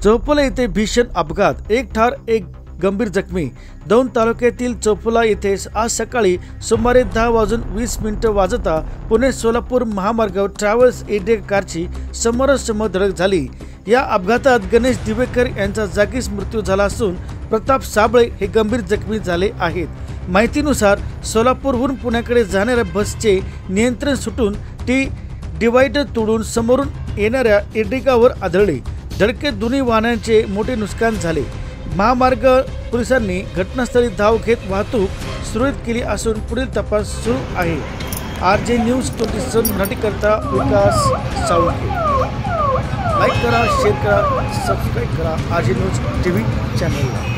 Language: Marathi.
चौफुला येथे भीषण अपघात, एक ठार एक गंभीर जखमी। दौंड तालुक्यातील चौफुला येथे आज सकाळी सुमारे 10:20 वाजता पुणे सोलापूर महामार्गावर ट्रॅव्हल्स एडी कारची समोरासमोर धडक झाली। या अपघातात गणेश दिवेकर यांचा जागीच मृत्यू झाला असून प्रताप साबळे हे गंभीर जखमी झाले आहेत। माहितीनुसार सोलापूरहून पुण्याकडे जाणाऱ्या बसचे नियंत्रण सुटून ती डिवायडर तोडून समोरून येणाऱ्या एर्टिगावर आदळली। धडकेत दोन्ही वाहनांचे मोठे नुकसान झाले। महामार्ग पोलिसांनी घटनास्थळी धाव घेत वाहतूक सुरळीत केली असून पुढील तपास सुरू आहे। RJ न्यूज 27 मराठी करता विकास साळुंखे। लाईक करा, शेअर करा, सबस्क्राईब करा RJ न्यूज TV चॅनलला।